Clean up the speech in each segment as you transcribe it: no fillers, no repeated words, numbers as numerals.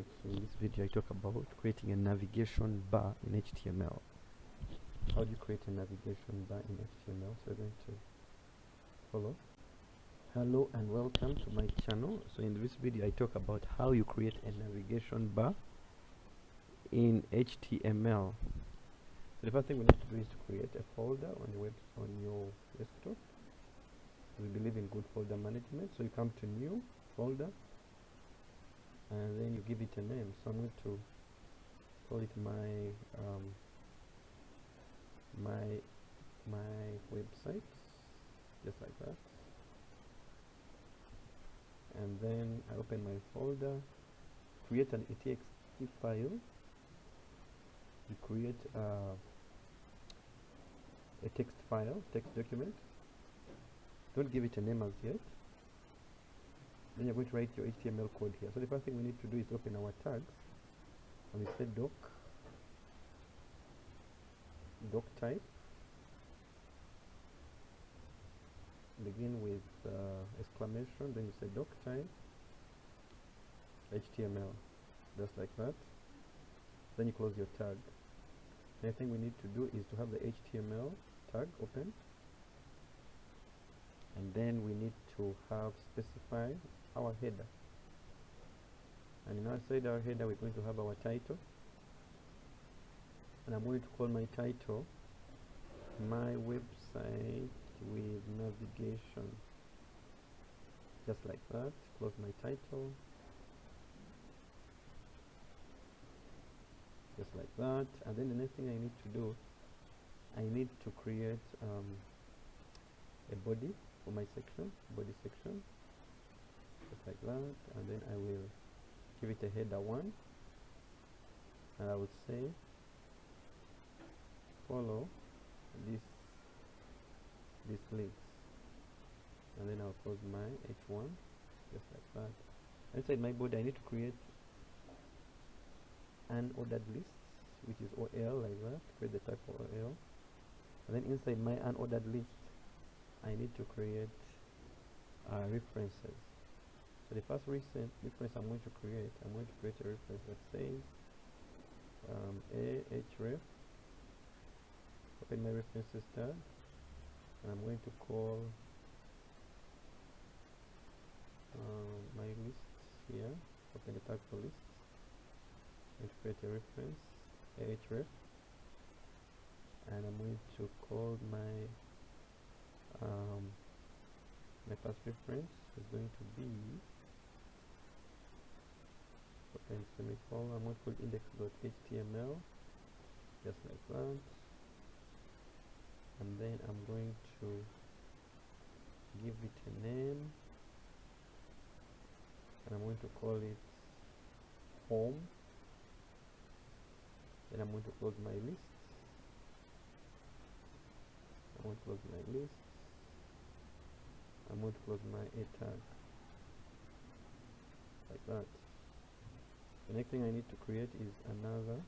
Alright, so in this video I talk about creating a navigation bar in HTML. How do you create a navigation bar in HTML? So we're going to follow. Hello and welcome to my channel. So in this video I talk about how you create a navigation bar in HTML. So the first thing we need to do is to create a folder on your desktop. We believe in good folder management, so you come to new folder and then you give it a name. So I'm going to call it my website, just like that. And then I open my folder, create an txt file. You create a text file, text document. Don't give it a name as yet. Then you're going to write your HTML code here. So the first thing we need to do is open our tags, and we say doc type. Begin with exclamation, then you say doc type HTML, just like that. Then you close your tag. The next thing we need to do is to have the HTML tag open, and then we need to have specify our header. And in our header we're going to have our title, and I'm going to call my title my website with navigation, just like that. Close my title, just like that. And then the next thing I need to do, I need to create a body for my section, body section, just like that. And then I will give it a header 1, and I would say follow these links, and then I'll close my h1, just like that. Inside my body I need to create an ordered list, which is OL, like that. Create the type of OL, and then inside my unordered list I need to create references. So the first reference I'm going to create a reference that says ahref. Open my references tab, and I'm going to call my list here. Open the tag for lists and create a reference ahref, and I'm going to call my first reference is going to be open semicolon. I'm going to call index.html, just like that. And then I'm going to give it a name, and I'm going to call it home. Then I'm going to close my list. I'm going to close my list. I'm going to close my a tag, like that. The next thing I need to create is another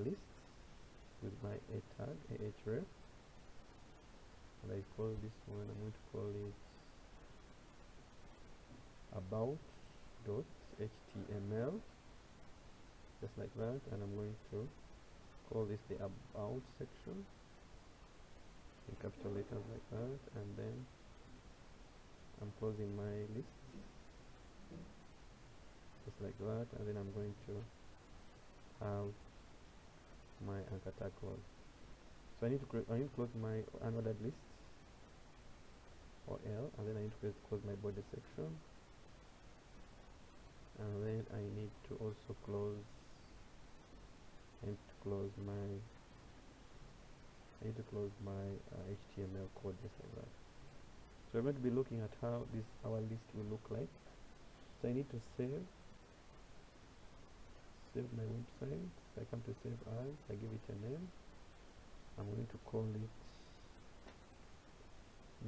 list with my a tag ahref, and I call this one, I'm going to call it about.html, just like that. And I'm going to call this the about section in capital letters, like that. And then I'm closing my list, just like that. And then I'm going to have my anchor tag close. So I need to close my unordered lists, or L, and then I need to close my body section, and then I need to also close my HTML code, just like that. So we're going to be looking at how our list will look like. So I need to save my website. I come to save as, I give it a name. I'm going to call it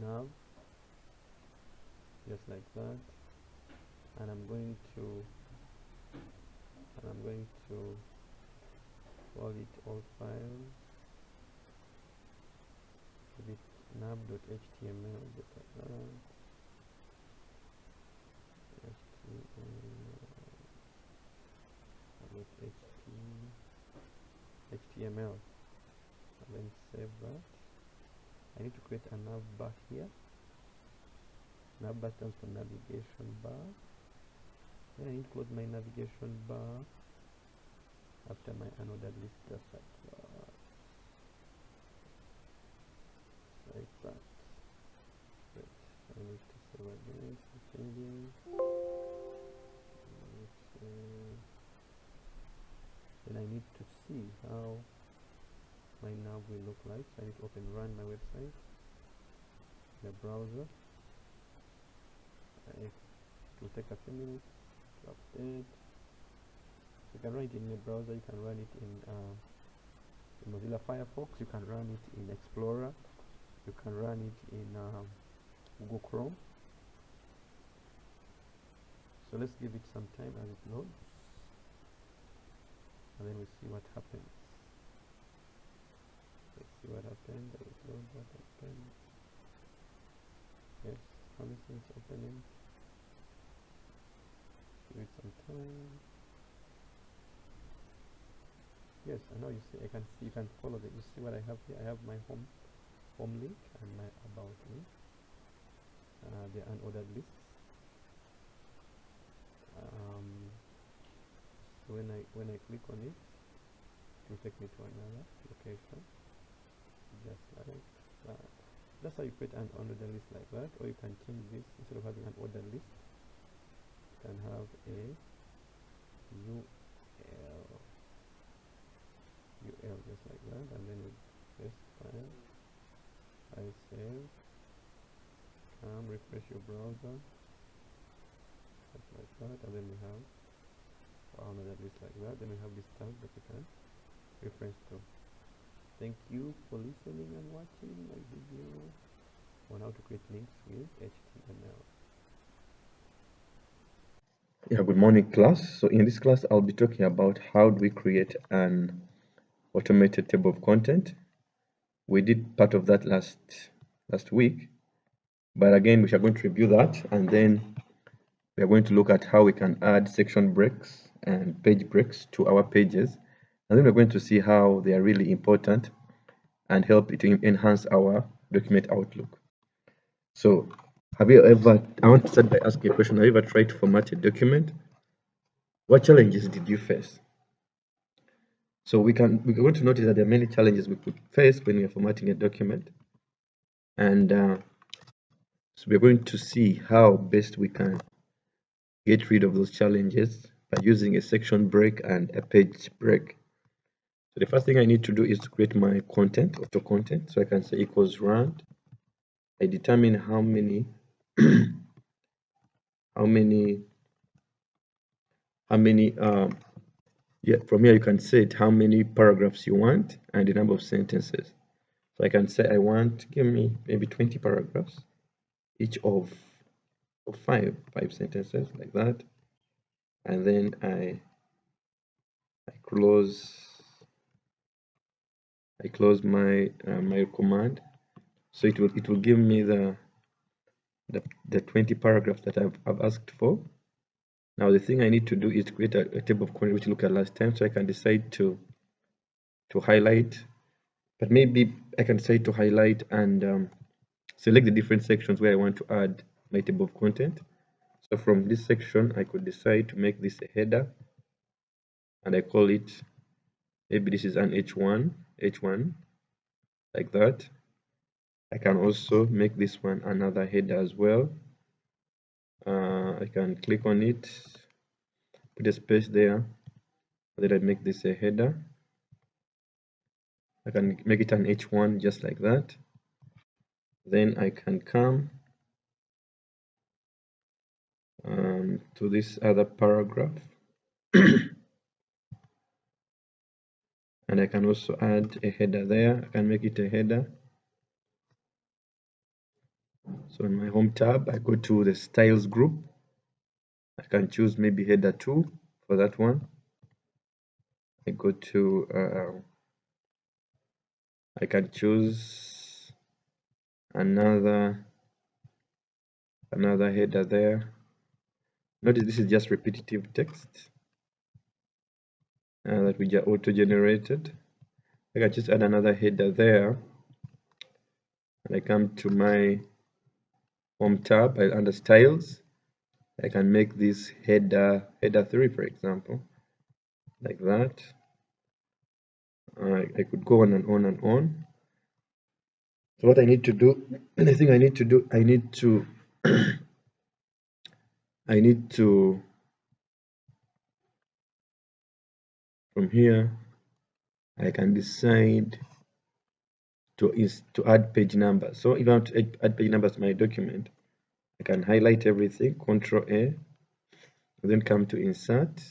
nav, just like that. And I'm going to call it all files, give it nav.html, just like that. HTML. html, and then save that. I need to create a nav bar here. Nav bar stands for navigation bar. Then I need to close my navigation bar after my unordered list, just like that. Like that. Great. I need to save again, some changes. Then I need to see how my nav will look like. So I need to run my website, the browser. It will take a few minutes to update. You can run it in your browser, you can run it in Mozilla Firefox, you can run it in Explorer, you can run it in Google Chrome. So let's give it some time as it loads, and then we'll see what happens. Let's see what happened. As it loads, what happened. Yes, promising it's opening. Give it some time. Yes, I know you see. You can follow that. You see what I have here. I have my home link and my about link. The unordered lists. So when I click on it, it will take me to another location, just like that. That's how you create an unordered list like that. Or you can change this. Instead of having an ordered list, you can have a UL just like that, and then we press file, I save, refresh your browser, just like that, and then we have another list like that. Then we have this tab that you can reference to. Thank you for listening and watching my video on how to create links with HTML. Yeah, good morning class. So in this class, I'll be talking about how do we create an automated table of content. We did part of that last week, but again, we are going to review that, and then we are going to look at how we can add section breaks and page breaks to our pages, and then we're going to see how they are really important and help it to enhance our document outlook. So I want to start by asking a question. Have you ever tried to format a document? What challenges did you face? So we're going to notice that there are many challenges we could face when we are formatting a document, and so we're going to see how best we can get rid of those challenges by using a section break and a page break. So the first thing I need to do is to create my auto content. So I can say equals rand. I determine how many from here you can set how many paragraphs you want and the number of sentences. So I can say I want, give me maybe 20 paragraphs, each of five sentences like that, and then I close my my command. So it will give me the 20 paragraphs that I've asked for. Now the thing I need to do is create a table of content which we looked at last time. So I can decide to highlight, but maybe I can decide to highlight and select the different sections where I want to add my table of content. So from this section, I could decide to make this a header, and I call it, maybe this is an H1, like that. I can also make this one another header as well. I can click on it, put a space there, then I make this a header. I can make it an H1 just like that. Then I can come to this other paragraph and I can also add a header there. I can make it a header. So in my home tab, I go to the styles group. I can choose maybe header 2 for that one. I go to I can choose another header there. Notice this is just repetitive text that we just auto generated. I can just add another header there, and I come to my home tab. Under styles, I can make this header 3, for example, like that. I could go on and on and on. So what I need to do, the thing I need to do, I need to from here I can decide to add page numbers. So if I want to add page numbers to my document, I can highlight everything, Control A, then come to insert,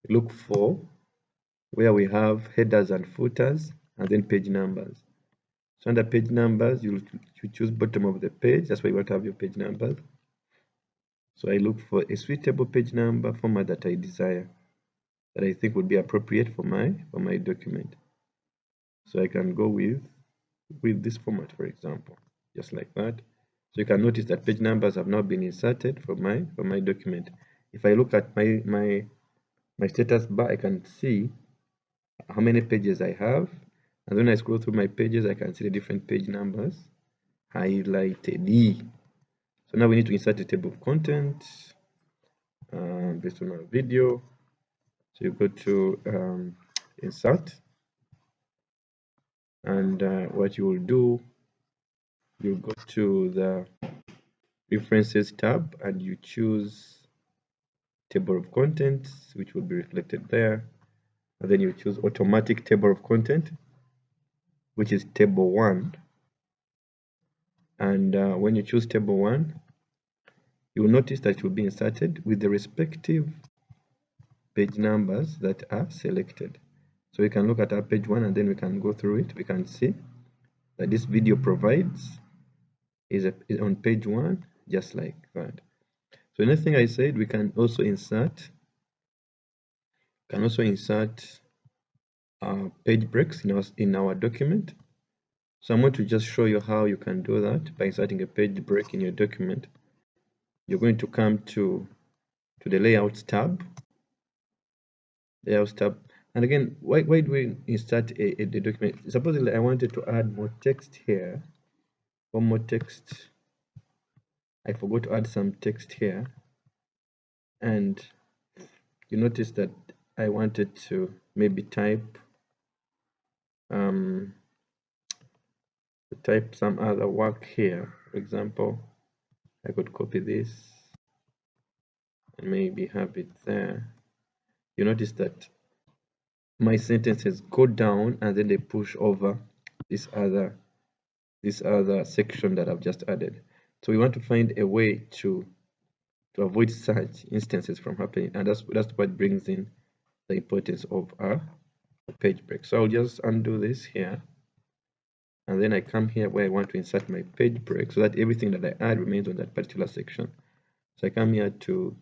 look for where we have headers and footers, and then page numbers. So under page numbers, you choose bottom of the page. That's why you want to have your page numbers. So I look for a suitable page number format that I desire, that I think would be appropriate for my document. So I can go with this format, for example, just like that. So you can notice that page numbers have now been inserted for my document. If I look at my status bar, I can see how many pages I have, and when I scroll through my pages, I can see the different page numbers highlighted. So now we need to insert a table of contents based on our video. So you go to insert, and what you will do, you go to the references tab and you choose table of contents, which will be reflected there, and then you choose automatic table of content, which is table 1. And when you choose table 1, you will notice that it will be inserted with the respective page numbers that are selected. So we can look at our page 1 and then we can go through it. We can see that this video provides is on page 1, just like that. So another thing I said, we can also insert page breaks in our document. So I'm going to just show you how you can do that by inserting a page break in your document. You're going to come to the layouts tab, and again, why do we insert the document? Supposedly I wanted to add more text here, one more text. I forgot to add some text here, and you notice that I wanted to maybe type some other work here. For example, I could copy this and maybe have it there. You notice that my sentences go down and then they push over this other section that I've just added. So we want to find a way to avoid such instances from happening, and that's what brings in the importance of a page break. So I'll just undo this here, and then I come here where I want to insert my page break so that everything that I add remains on that particular section. So I come here to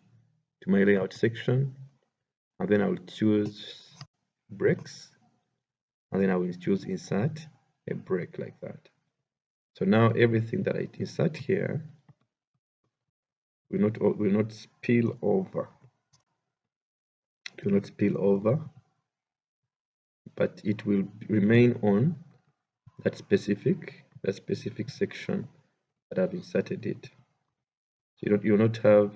my layout section, and then I will choose breaks, and then I will choose insert a break, like that. So now everything that I insert here will not spill over. It will not spill over, but it will remain on that specific section that I've inserted it. So you will not have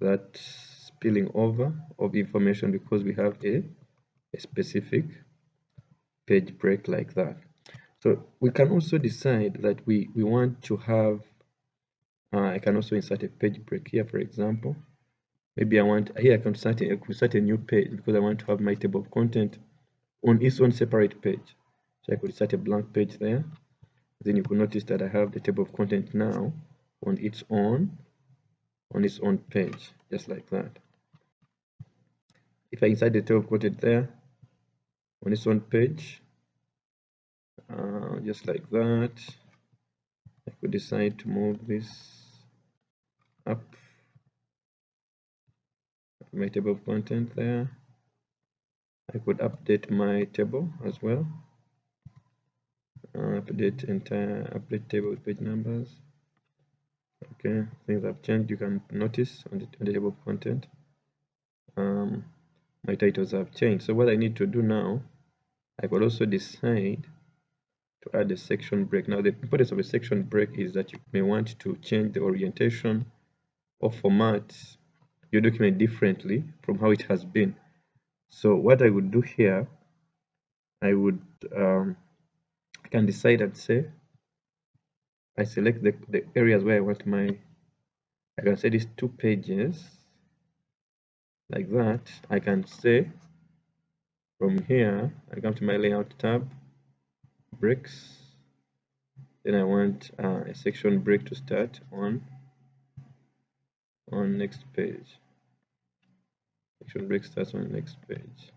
that spilling over of information because we have a specific page break like that. So we can also decide that we want to have, I can also insert a page break here, for example. Maybe I can start a new page because I want to have my table of content on its own separate page. So I could start a blank page there. Then you could notice that I have the table of content now on its own page, just like that. If I insert the table of content there on its own page, just like that, I could decide to move this up, my table of content there. I could update my table as well. Update table with page numbers. Okay, things have changed. You can notice on the table of content, my titles have changed. So what I need to do now I could also decide to add a section break. Now, the importance of a section break is that you may want to change the orientation or format your document differently from how it has been. So what I would do here, I would I can decide and say I select the areas where I want I can say these 2 pages like that. I can say from here, I come to my layout tab, breaks, then I want a section break to start on next page. Section break starts on next page.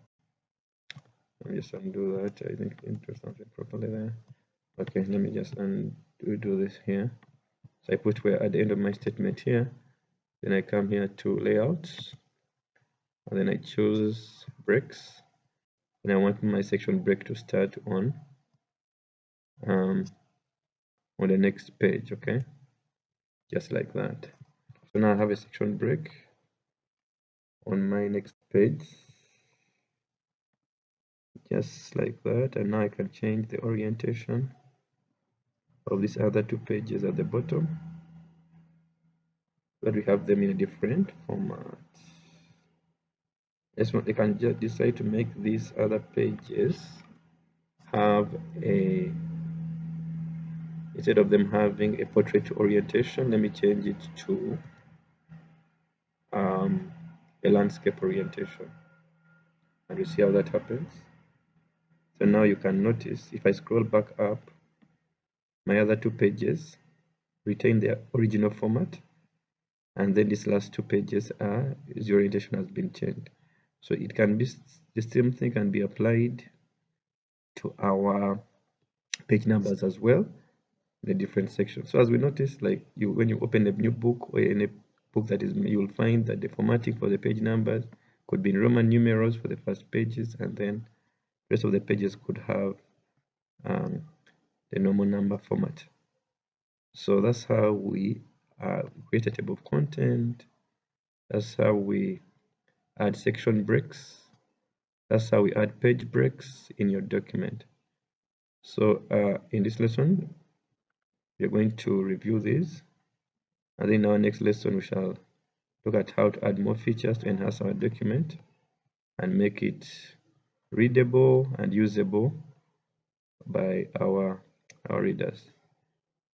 Let me just undo that. I think I entered something properly there. Okay, let me just undo this here. So I put where at the end of my statement here. Then I come here to layouts, and then I choose breaks. And I want my section break to start on the next page. Okay, just like that. So now I have a section break on my next page, just like that. And now I can change the orientation of these other 2 pages at the bottom, but we have them in a different format. Yes, I can just decide to make these other pages have instead of them having a portrait orientation, let me change it to a landscape orientation, and you see how that happens. So now you can notice if I scroll back up, my other 2 pages retain their original format, and then these last 2 pages the orientation has been changed. So it can be the same thing can be applied to our page numbers as well, the different sections. So as we notice, like when you open a new book or any book that is, you will find that the formatting for the page numbers could be in Roman numerals for the first pages, and then the rest of the pages could have the normal number format. So that's how we create a table of content. That's how we add section breaks. That's how we add page breaks in your document. So in this lesson, we're going to review this, and in our next lesson we shall look at how to add more features to enhance our document and make it readable and usable by our readers.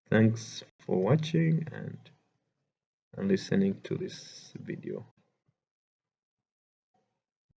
Thanks for watching and listening to this video.